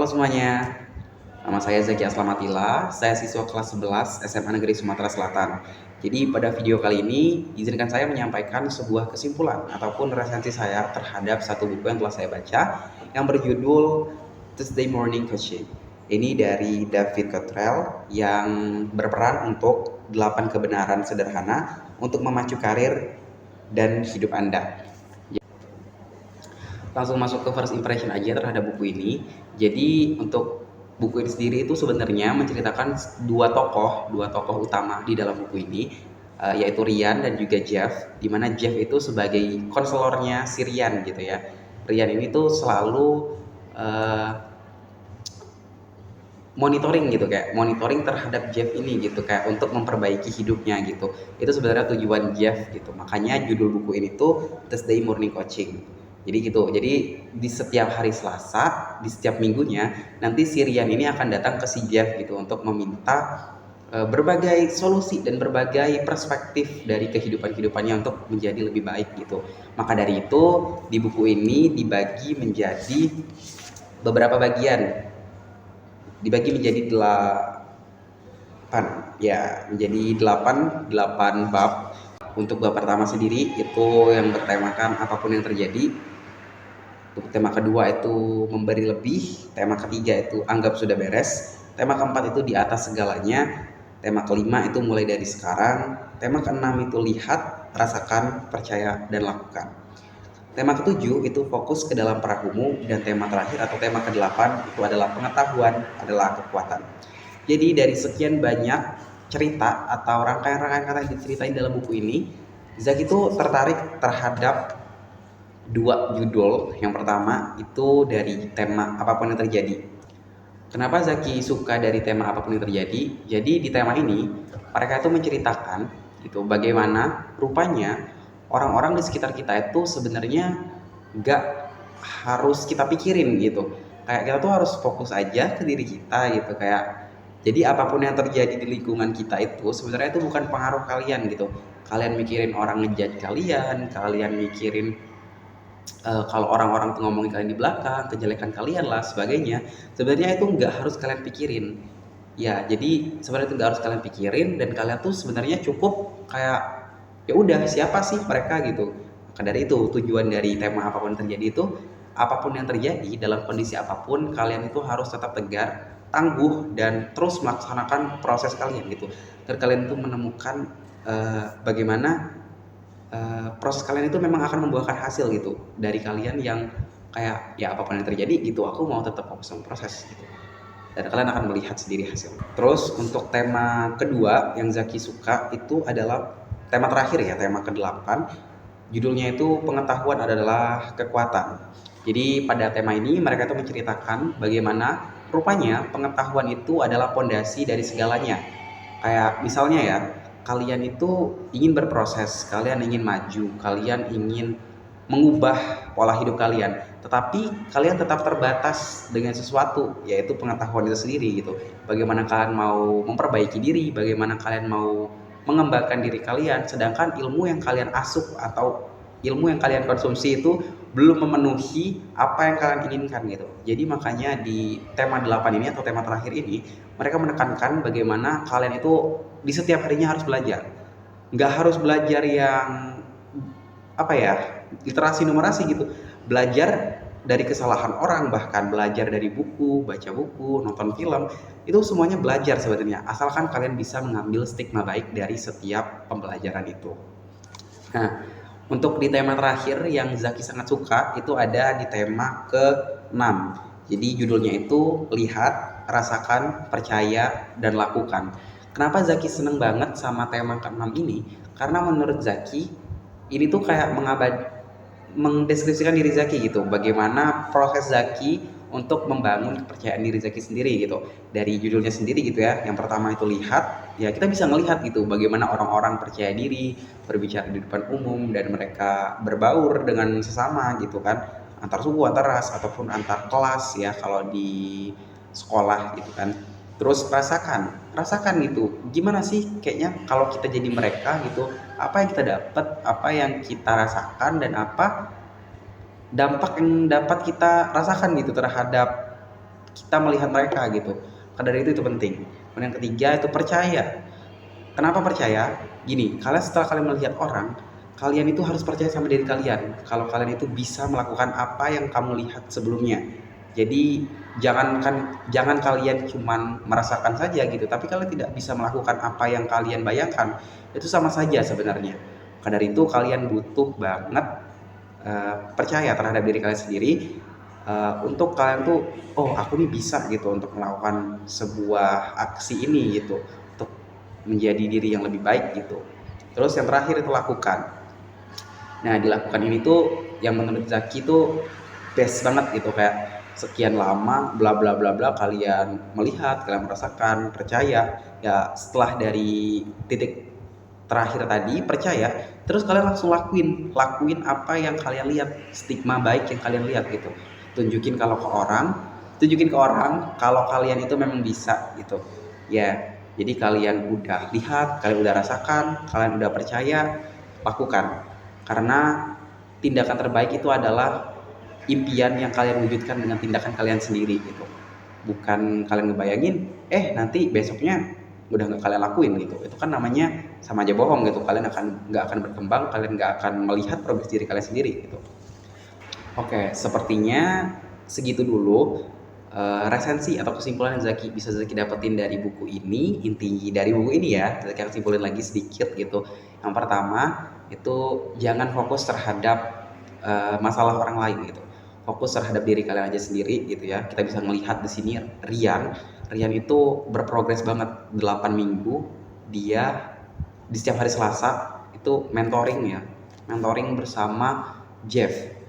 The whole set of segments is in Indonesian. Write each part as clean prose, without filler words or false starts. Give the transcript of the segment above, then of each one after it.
Halo semuanya, nama saya Zaki Aslamatila, saya siswa kelas 11 SMA Negeri Sumatera Selatan. Jadi pada video kali ini, izinkan saya menyampaikan sebuah kesimpulan ataupun resensi saya terhadap satu buku yang telah saya baca yang berjudul Tuesday Morning Coaching. Ini dari David Cottrell yang berperan untuk 8 kebenaran sederhana untuk memacu karir dan hidup Anda. Langsung masuk ke first impression aja terhadap buku ini. Jadi untuk buku ini sendiri itu sebenarnya menceritakan dua tokoh utama di dalam buku ini, yaitu Ryan dan juga Jeff. Di mana Jeff itu sebagai konselornya si Ryan gitu ya. Ryan ini tuh selalu monitoring gitu, kayak monitoring terhadap Jeff ini gitu, kayak untuk memperbaiki hidupnya gitu. Itu sebenarnya tujuan Jeff gitu. Makanya judul buku ini tuh Thursday Morning Coaching. Jadi gitu. Jadi di setiap hari Selasa, di setiap minggunya, nanti si Ryan ini akan datang ke si Jeff gitu untuk meminta berbagai solusi dan berbagai perspektif dari kehidupannya untuk menjadi lebih baik gitu. Maka dari itu di buku ini dibagi menjadi beberapa bagian, dibagi menjadi 8 ya, menjadi 8 bab. Untuk bab pertama sendiri itu yang bertemakan apapun yang terjadi. Untuk tema kedua itu memberi lebih, tema ketiga itu anggap sudah beres, tema keempat itu di atas segalanya, tema kelima itu mulai dari sekarang, tema keenam itu lihat, rasakan, percaya, dan lakukan. Tema ketujuh itu fokus ke dalam perahumu, dan tema terakhir atau tema kedelapan itu adalah pengetahuan adalah kekuatan. Jadi dari sekian banyak cerita atau rangkaian-rangkaian kata yang diceritain dalam buku ini, Zaki itu tertarik terhadap dua judul. Yang pertama itu dari tema apapun yang terjadi. Kenapa Zaki suka dari tema apapun yang terjadi? Jadi di tema ini mereka itu menceritakan gitu bagaimana rupanya orang-orang di sekitar kita itu sebenarnya nggak harus kita pikirin gitu. Kayak kita tuh harus fokus aja ke diri kita gitu, kayak jadi apapun yang terjadi di lingkungan kita itu sebenarnya itu bukan pengaruh kalian gitu. Kalian mikirin orang ngejudge kalian, kalian mikirin kalau orang-orang tuh ngomongin kalian di belakang, kejelekan kalian lah sebagainya, sebenarnya itu nggak harus kalian pikirin. Ya, jadi sebenarnya itu nggak harus kalian pikirin dan kalian tuh sebenarnya cukup kayak ya udah siapa sih mereka gitu. Maka dari itu tujuan dari tema apapun yang terjadi itu, apapun yang terjadi dalam kondisi apapun kalian itu harus tetap tegar, tangguh dan terus melaksanakan proses kalian gitu. Dan kalian itu menemukan bagaimana proses kalian itu memang akan membuahkan hasil gitu dari kalian yang kayak ya apapun yang terjadi gitu aku mau tetap fokus sama proses gitu, dan kalian akan melihat sendiri hasil. Terus untuk tema kedua yang Zaki suka itu adalah tema terakhir ya, tema ke-8, judulnya itu pengetahuan adalah kekuatan. Jadi pada tema ini mereka itu menceritakan bagaimana rupanya pengetahuan itu adalah pondasi dari segalanya. Kayak misalnya ya, kalian itu ingin berproses, kalian ingin maju, kalian ingin mengubah pola hidup kalian, tetapi kalian tetap terbatas dengan sesuatu, yaitu pengetahuan itu sendiri gitu. Bagaimana kalian mau memperbaiki diri, bagaimana kalian mau mengembangkan diri kalian, sedangkan ilmu yang kalian asup atau ilmu yang kalian konsumsi itu belum memenuhi apa yang kalian inginkan gitu. Jadi makanya di tema 8 ini atau tema terakhir ini mereka menekankan bagaimana kalian itu di setiap harinya harus belajar. Nggak harus belajar yang apa ya, literasi numerasi gitu. Belajar dari kesalahan orang, bahkan belajar dari buku, baca buku, nonton film, itu semuanya belajar sebenarnya. Asalkan kalian bisa mengambil stigma baik dari setiap pembelajaran itu. Nah, untuk di tema terakhir yang Zaki sangat suka itu ada di tema ke-6. Jadi judulnya itu lihat, rasakan, percaya, dan lakukan. Kenapa Zaki seneng banget sama tema ke-6 ini? Karena menurut Zaki ini tuh kayak mendeskripsikan diri Zaki gitu, bagaimana proses Zaki untuk membangun kepercayaan diri Zaki sendiri gitu. Dari judulnya sendiri gitu ya, yang pertama itu lihat, ya kita bisa ngelihat gitu bagaimana orang-orang percaya diri, berbicara di depan umum, dan mereka berbaur dengan sesama gitu kan, antar suku, antar ras, ataupun antar kelas ya kalau di sekolah gitu kan. Terus rasakan gitu, gimana sih kayaknya kalau kita jadi mereka gitu, apa yang kita dapat, apa yang kita rasakan, dan apa dampak yang dapat kita rasakan gitu terhadap kita melihat mereka gitu. Maka dari itu penting. Kemudian yang ketiga itu percaya. Kenapa percaya? Gini, kalian setelah kalian melihat orang, kalian itu harus percaya sama diri kalian. Kalau kalian itu bisa melakukan apa yang kamu lihat sebelumnya. Jadi jangan kalian cuman merasakan saja gitu, tapi kalian tidak bisa melakukan apa yang kalian bayangkan. Itu sama saja sebenarnya. Maka dari itu kalian butuh banget percaya terhadap diri kalian sendiri, untuk kalian tuh, oh aku nih bisa gitu untuk melakukan sebuah aksi ini gitu, untuk menjadi diri yang lebih baik gitu. Terus yang terakhir itu lakukan. Nah, dilakukan ini tuh yang menurut Zaki tuh best banget gitu, kayak sekian lama bla bla bla bla kalian melihat, kalian merasakan, percaya. Ya setelah dari titik terakhir tadi percaya, terus kalian langsung lakuin apa yang kalian lihat, stigma baik yang kalian lihat gitu. Tunjukin ke orang kalau kalian itu memang bisa gitu. Ya, jadi kalian udah lihat, kalian udah rasakan, kalian udah percaya, lakukan. Karena tindakan terbaik itu adalah impian yang kalian wujudkan dengan tindakan kalian sendiri gitu. Bukan kalian ngebayangin, nanti besoknya udah nggak kalian lakuin gitu. Itu kan namanya sama aja bohong gitu. Kalian nggak akan berkembang, kalian nggak akan melihat progres diri kalian sendiri gitu. Oke, sepertinya segitu dulu resensi atau kesimpulan yang bisa Zaki dapetin dari buku ini. Inti dari buku ini ya, Zaki akan simpulin lagi sedikit gitu. Yang pertama itu jangan fokus terhadap masalah orang lain gitu. Fokus terhadap diri kalian aja sendiri gitu ya. Kita bisa melihat di sini Rian itu berprogres banget 8 minggu. Dia di setiap hari Selasa itu mentoring bersama Jeff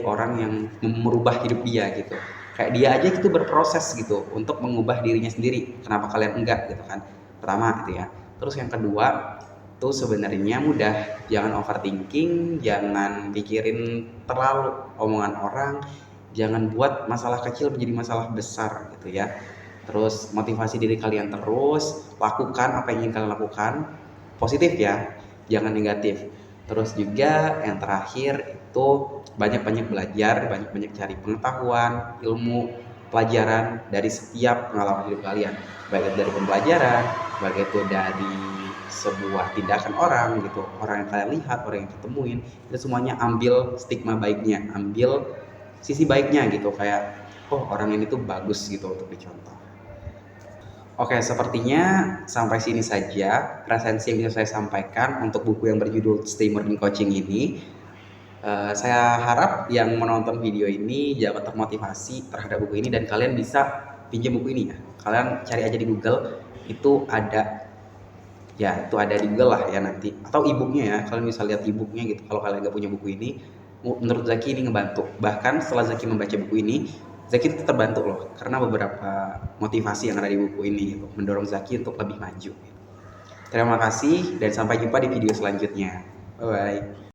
orang yang merubah hidup dia gitu. Kayak dia aja itu berproses gitu untuk mengubah dirinya sendiri. Kenapa kalian enggak gitu kan? Pertama gitu ya. Terus yang kedua tuh sebenarnya mudah. Jangan overthinking, jangan pikirin terlalu omongan orang, jangan buat masalah kecil menjadi masalah besar gitu ya. Terus motivasi diri kalian terus, lakukan apa yang ingin kalian lakukan, positif ya, jangan negatif. Terus juga yang terakhir itu banyak-banyak belajar, banyak-banyak cari pengetahuan, ilmu, pelajaran dari setiap pengalaman hidup kalian. Baik itu dari pembelajaran, baik itu dari sebuah tindakan orang gitu, orang yang kalian lihat, orang yang ketemuin, itu semuanya ambil stigma baiknya, ambil sisi baiknya gitu, kayak oh orang ini tuh bagus gitu untuk dicontoh. Oke, sepertinya sampai sini saja resensi yang bisa saya sampaikan untuk buku yang berjudul Stay Morning Coaching ini. Saya harap yang menonton video ini dapat termotivasi terhadap buku ini dan kalian bisa pinjam buku ini ya. Kalian cari aja di Google, itu ada di Google lah ya nanti. Atau e-booknya ya, kalian bisa lihat e-booknya gitu. Kalau kalian nggak punya buku ini, menurut Zaki ini ngebantu. Bahkan setelah Zaki membaca buku ini, Zaki itu terbantu loh, karena beberapa motivasi yang ada di buku ini gitu, mendorong Zaki untuk lebih maju. Terima kasih dan sampai jumpa di video selanjutnya. Bye bye.